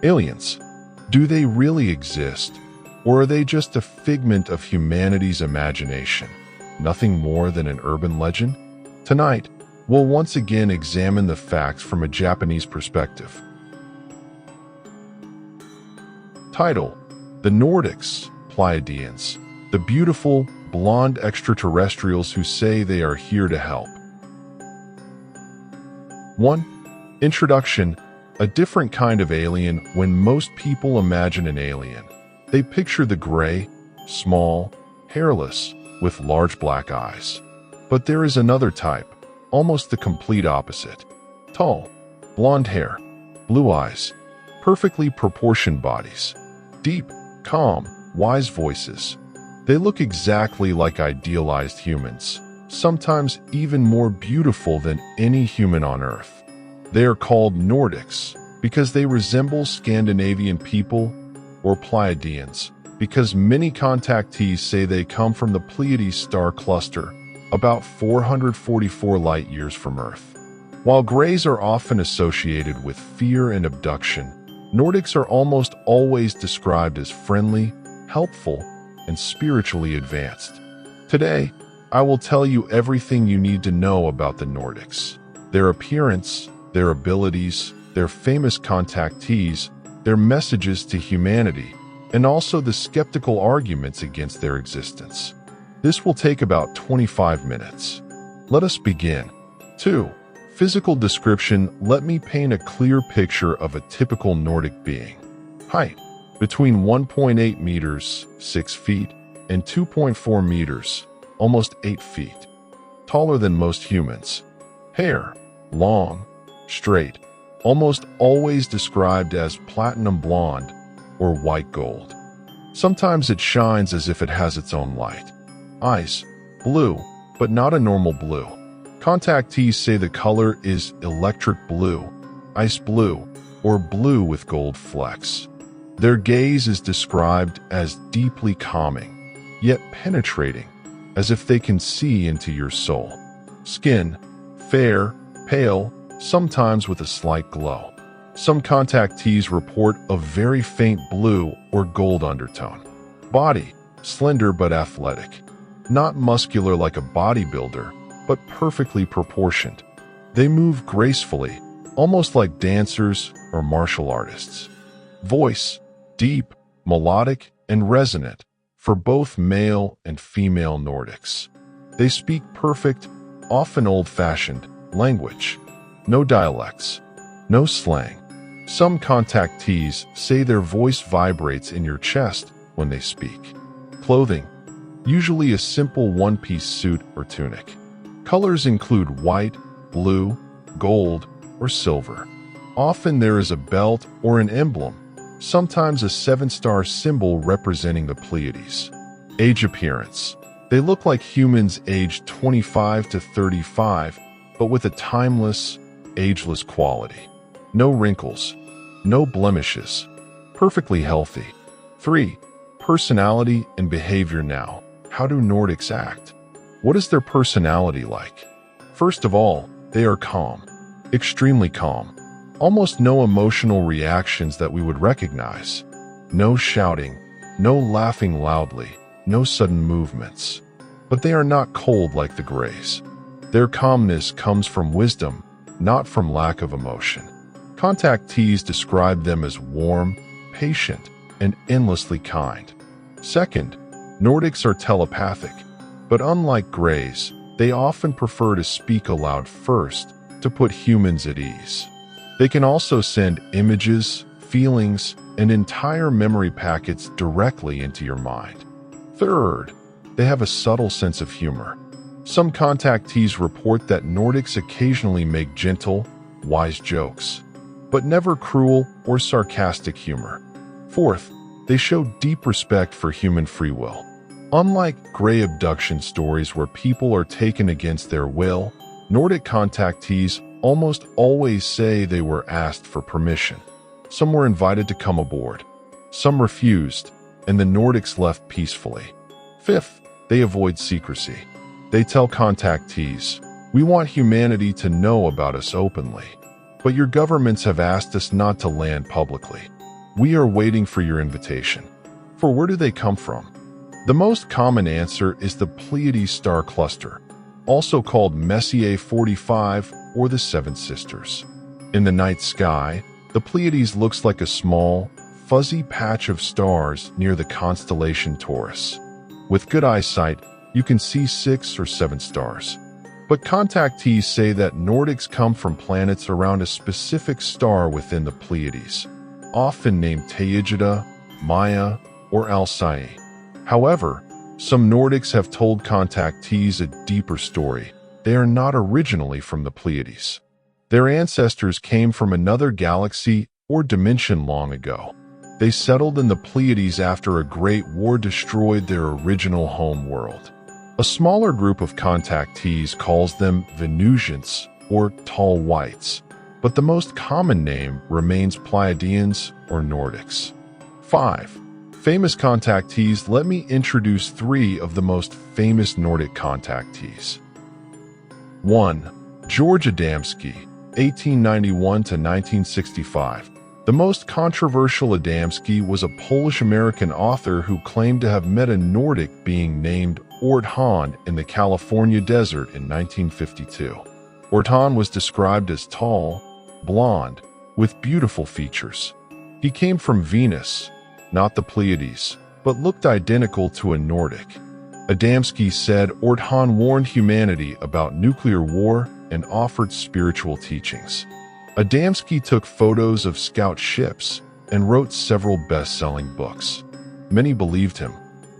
Aliens. Do they really exist? Or are they just a figment of humanity's imagination? Nothing more than an urban legend? Tonight, we'll once again examine the facts from a Japanese perspective. Title: The Nordics, Pleiadians, the beautiful, blonde extraterrestrials who say they are here to help. 1. Introduction: a different kind of alien. When most people imagine an alien, they picture the gray, small, hairless, with large black eyes. But there is another type, almost the complete opposite. Tall, blonde hair, blue eyes, perfectly proportioned bodies, deep, calm, wise voices. They look exactly like idealized humans, sometimes even more beautiful than any human on Earth. They are called Nordics because they resemble Scandinavian people, or Pleiadians because many contactees say they come from the Pleiades star cluster, about 444 light-years from Earth. While grays are often associated with fear and abduction, Nordics are almost always described as friendly, helpful, and spiritually advanced. Today, I will tell you everything you need to know about the Nordics: their appearance, their abilities, their famous contactees, their messages to humanity, and also the skeptical arguments against their existence. This will take about 25 minutes. Let us begin. 2. Physical description. Let me paint a clear picture of a typical Nordic being. Height: between 1.8 meters, 6 feet, and 2.4 meters, almost 8 feet. Taller than most humans. Hair: long, straight, almost always described as platinum blonde or white gold. Sometimes it shines as if it has its own light. Eyes: blue, but not a normal blue. Contactees say the color is electric blue, ice blue, or blue with gold flecks. Their gaze is described as deeply calming, yet penetrating, as if they can see into your soul. Skin: fair, pale, sometimes with a slight glow. Some contactees report a very faint blue or gold undertone. Body: slender but athletic. Not muscular like a bodybuilder, but perfectly proportioned. They move gracefully, almost like dancers or martial artists. Voice: deep, melodic, and resonant for both male and female Nordics. They speak perfect, often old-fashioned, language. No dialects, no slang. Some contactees say their voice vibrates in your chest when they speak. Clothing: usually a simple one-piece suit or tunic. Colors include white, blue, gold, or silver. Often there is a belt or an emblem, sometimes a 7-star symbol representing the Pleiades. Age appearance: they look like humans aged 25 to 35, but with a timeless, ageless quality. No wrinkles, no blemishes, perfectly healthy. 3. Personality and behavior. Now, how do Nordics act? What is their personality like? First of all, they are calm, extremely calm. Almost no emotional reactions that we would recognize. No shouting, no laughing loudly, no sudden movements. But they are not cold like the Greys. Their calmness comes from wisdom, not from lack of emotion. Contactees describe them as warm, patient, and endlessly kind. Second, Nordics are telepathic, but unlike Greys, they often prefer to speak aloud first to put humans at ease. They can also send images, feelings, and entire memory packets directly into your mind. Third, they have a subtle sense of humor. Some contactees report that Nordics occasionally make gentle, wise jokes, but never cruel or sarcastic humor. Fourth, they show deep respect for human free will. Unlike Grey abduction stories where people are taken against their will, Nordic contactees almost always say they were asked for permission. Some were invited to come aboard. Some refused, and the Nordics left peacefully. Fifth, they avoid secrecy. They tell contactees, "We want humanity to know about us openly, but your governments have asked us not to land publicly." We are waiting for your invitation. For where do they come from? The most common answer is the Pleiades star cluster, also called Messier 45 or the Seven Sisters. In the night sky, the Pleiades looks like a small, fuzzy patch of stars near the constellation Taurus. With good eyesight, you can see 6 or 7 stars. But contactees say that Nordics come from planets around a specific star within the Pleiades, often named Tayigida, Maya, or Alcyae. However, some Nordics have told contactees a deeper story. They are not originally from the Pleiades. Their ancestors came from another galaxy or dimension long ago. They settled in the Pleiades after a great war destroyed their original home world. A smaller group of contactees calls them Venusians or tall whites, but the most common name remains Pleiadians or Nordics. 5. Famous contactees. Let me introduce 3 of the most famous Nordic contactees. 1. George Adamski, 1891 to 1965. The most controversial Adamski was a Polish-American author who claimed to have met a Nordic being named Orthan in the California desert in 1952. Orthan was described as tall, blonde, with beautiful features. He came from Venus, not the Pleiades, but looked identical to a Nordic. Adamski said Orthan warned humanity about nuclear war and offered spiritual teachings. Adamski took photos of scout ships and wrote several best-selling books. Many believed him.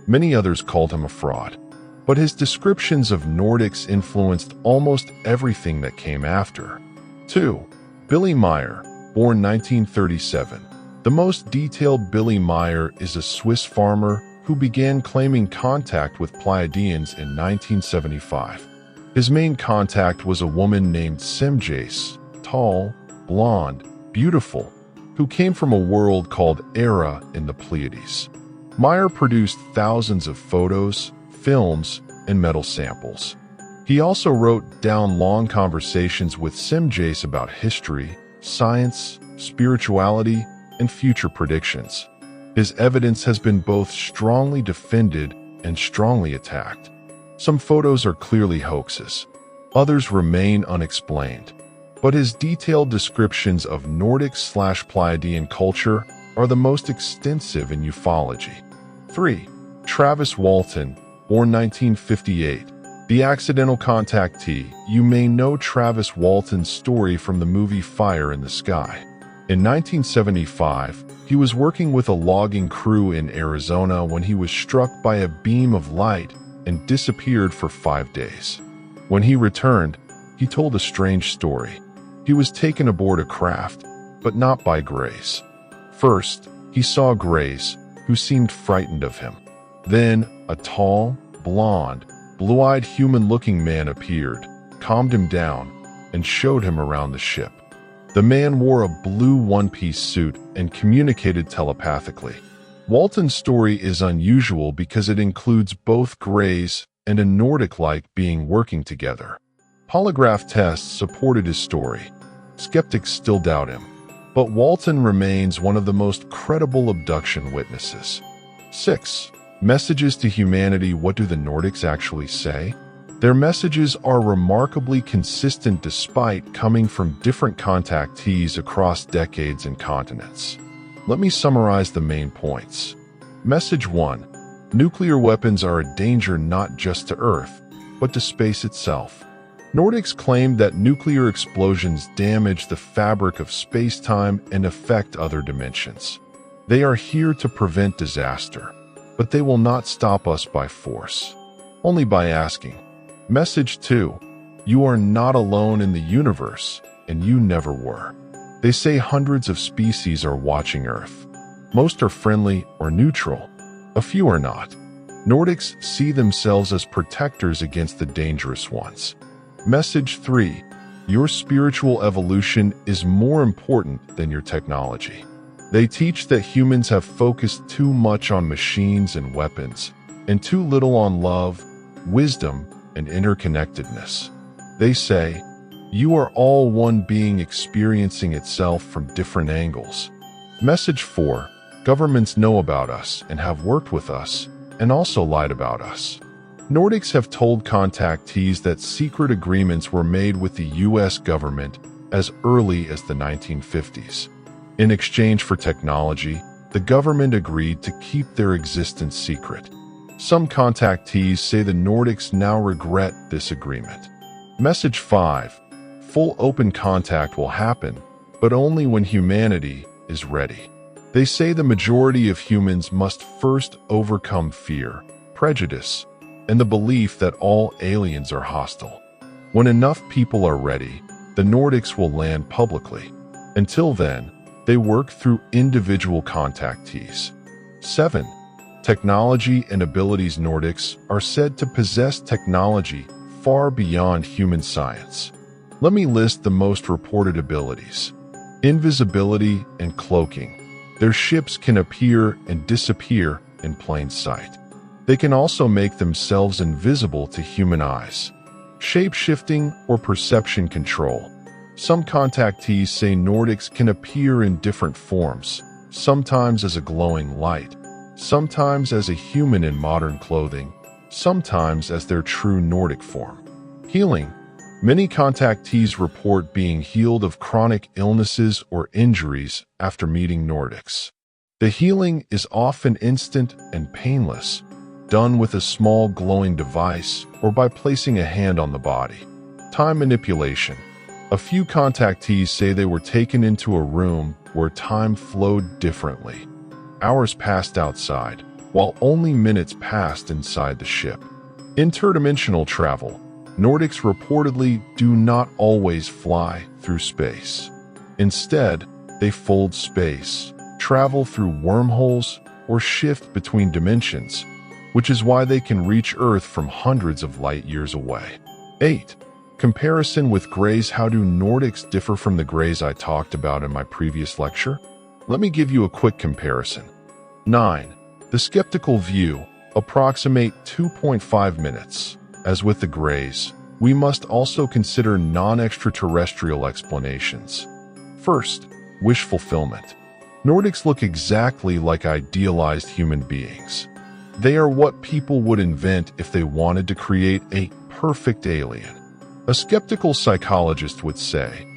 Many others called him a fraud. But his descriptions of Nordics influenced almost everything that came after. 2. Billy Meier, born 1937. The most detailed Billy Meier is a Swiss farmer who began claiming contact with Pleiadians in 1975. His main contact was a woman named Semjace, tall, blonde, beautiful, who came from a world called Era in the Pleiades. Meier produced thousands of photos, films, and metal samples. He also wrote down long conversations with Semjace about history, science, spirituality, and future predictions. His evidence has been both strongly defended and strongly attacked. Some photos are clearly hoaxes. Others remain unexplained. But his detailed descriptions of Nordic/Pleiadian culture are the most extensive in ufology. 3. Travis Walton, born 1958. The accidental contactee. You may know Travis Walton's story from the movie Fire in the Sky. In 1975, he was working with a logging crew in Arizona when he was struck by a beam of light and disappeared for 5 days. When he returned, he told a strange story. He was taken aboard a craft, but not by Grays. First, he saw Grays, who seemed frightened of him. Then, a tall, blonde, blue-eyed human-looking man appeared, calmed him down, and showed him around the ship. The man wore a blue one-piece suit and communicated telepathically. Walton's story is unusual because it includes both Grays and a Nordic-like being working together. Polygraph tests supported his story. Skeptics still doubt him, but Walton remains one of the most credible abduction witnesses. 6. Messages to humanity. What do the Nordics actually say? Their messages are remarkably consistent despite coming from different contactees across decades and continents. Let me summarize the main points. Message 1. Nuclear weapons are a danger not just to Earth, but to space itself. Nordics claim that nuclear explosions damage the fabric of space-time and affect other dimensions. They are here to prevent disaster, but they will not stop us by force, only by asking. Message 2. You are not alone in the universe, and you never were. They say hundreds of species are watching Earth. Most are friendly or neutral. A few are not. Nordics see themselves as protectors against the dangerous ones. Message 3. Your spiritual evolution is more important than your technology. They teach that humans have focused too much on machines and weapons, and too little on love, wisdom, and interconnectedness. They say, you are all one being experiencing itself from different angles. Message 4. Governments know about us and have worked with us, and also lied about us. Nordics have told contactees that secret agreements were made with the US government as early as the 1950s. In exchange for technology, the government agreed to keep their existence secret. Some contactees say the Nordics now regret this agreement. Message 5. Full open contact will happen, but only when humanity is ready. They say the majority of humans must first overcome fear, prejudice, and the belief that all aliens are hostile. When enough people are ready, the Nordics will land publicly. Until then, they work through individual contactees. 7. Technology and abilities. Nordics are said to possess technology far beyond human science. Let me list the most reported abilities. Invisibility and cloaking. Their ships can appear and disappear in plain sight. They can also make themselves invisible to human eyes. Shape-shifting or perception control. Some contactees say Nordics can appear in different forms, sometimes as a glowing light, sometimes as a human in modern clothing, sometimes as their true Nordic form. Healing. Many contactees report being healed of chronic illnesses or injuries after meeting Nordics. The healing is often instant and painless, done with a small glowing device or by placing a hand on the body. Time manipulation. A few contactees say they were taken into a room where time flowed differently. Hours passed outside, while only minutes passed inside the ship. Interdimensional travel. Nordics reportedly do not always fly through space. Instead, they fold space, travel through wormholes, or shift between dimensions, which is why they can reach Earth from hundreds of light years away. 8. Comparison with Greys. How do Nordics differ from the Greys I talked about in my previous lecture? Let me give you a quick comparison. 9. The skeptical view. Approximate 2.5 minutes. As with the Greys, we must also consider non-extraterrestrial explanations. First, wish fulfillment. Nordics look exactly like idealized human beings. They are what people would invent if they wanted to create a perfect alien. A skeptical psychologist would say,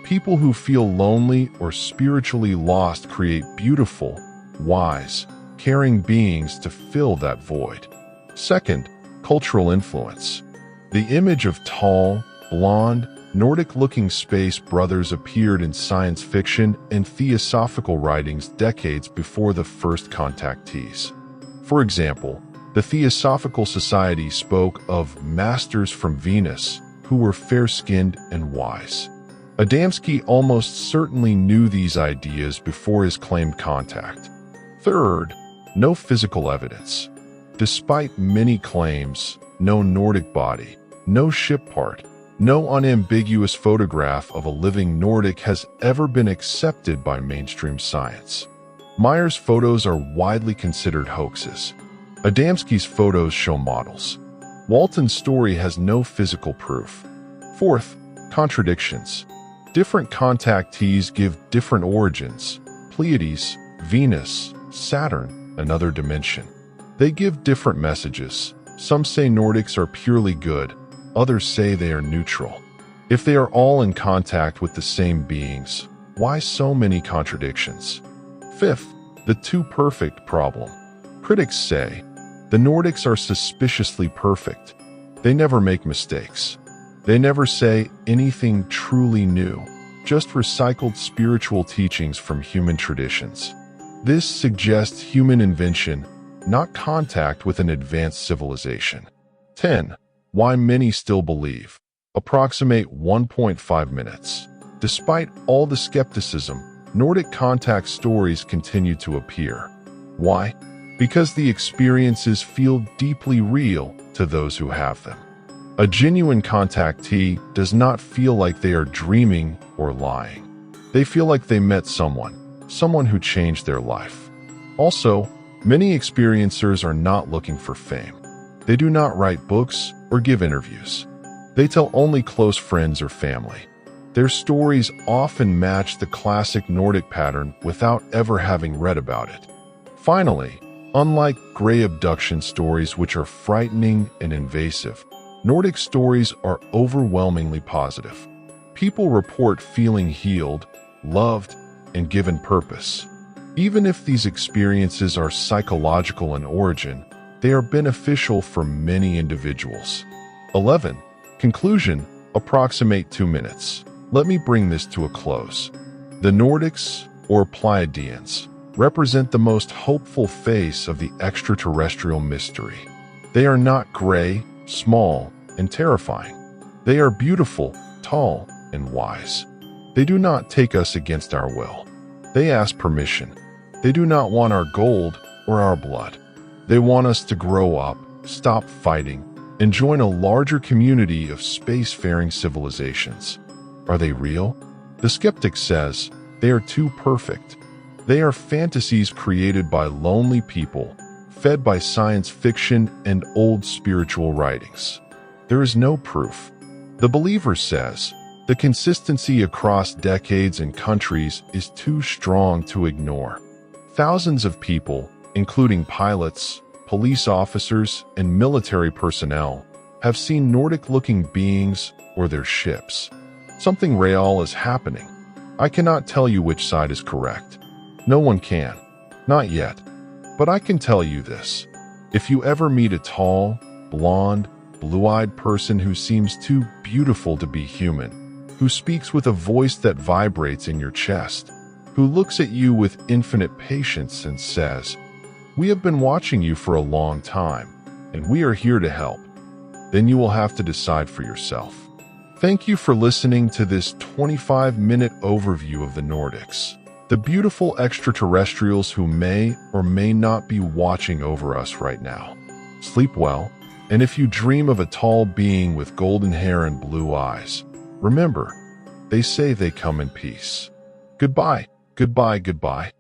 people who feel lonely or spiritually lost create beautiful, wise, caring beings to fill that void. Second, cultural influence. The image of tall, blonde, Nordic-looking space brothers appeared in science fiction and theosophical writings decades before the first contactees. For example, the Theosophical Society spoke of masters from Venus who were fair-skinned and wise. Adamski almost certainly knew these ideas before his claimed contact. Third, no physical evidence. Despite many claims, no Nordic body, no ship part, no unambiguous photograph of a living Nordic has ever been accepted by mainstream science. Meyer's photos are widely considered hoaxes. Adamski's photos show models. Walton's story has no physical proof. Fourth, contradictions. Different contactees give different origins. Pleiades, Venus, Saturn, another dimension. They give different messages. Some say Nordics are purely good, others say they are neutral. If they are all in contact with the same beings, why so many contradictions? Fifth, the too perfect problem. Critics say, the Nordics are suspiciously perfect. They never make mistakes. They never say anything truly new, just recycled spiritual teachings from human traditions. This suggests human invention, not contact with an advanced civilization. 10. Why many still believe. Approximate 1.5 minutes. Despite all the skepticism, Nordic contact stories continue to appear. Why? Because the experiences feel deeply real to those who have them. A genuine contactee does not feel like they are dreaming or lying. They feel like they met someone who changed their life. Also, many experiencers are not looking for fame. They do not write books or give interviews. They tell only close friends or family. Their stories often match the classic Nordic pattern without ever having read about it. Finally, unlike gray abduction stories which are frightening and invasive, Nordic stories are overwhelmingly positive. People report feeling healed, loved, and given purpose. Even if these experiences are psychological in origin, they are beneficial for many individuals. 11. Conclusion. Approximate 2 minutes. Let me bring this to a close. The Nordics, or Pleiadians, represent the most hopeful face of the extraterrestrial mystery. They are not gray, small, and terrifying. They are beautiful, tall, and wise. They do not take us against our will. They ask permission. They do not want our gold or our blood. They want us to grow up, stop fighting, and join a larger community of spacefaring civilizations. Are they real? The skeptic says they are too perfect. They are fantasies created by lonely people, fed by science fiction and old spiritual writings. There is no proof. The believer says the consistency across decades and countries is too strong to ignore. Thousands of people, including pilots, police officers, and military personnel, have seen Nordic-looking beings or their ships. Something real is happening. I cannot tell you which side is correct. No one can. Not yet. But I can tell you this. If you ever meet a tall, blonde, blue-eyed person who seems too beautiful to be human, who speaks with a voice that vibrates in your chest, who looks at you with infinite patience and says, "We have been watching you for a long time, and we are here to help," then you will have to decide for yourself. Thank you for listening to this 25-minute overview of the Nordics, the beautiful extraterrestrials who may or may not be watching over us right now. Sleep well, and if you dream of a tall being with golden hair and blue eyes, remember, they say they come in peace. Goodbye, goodbye, goodbye.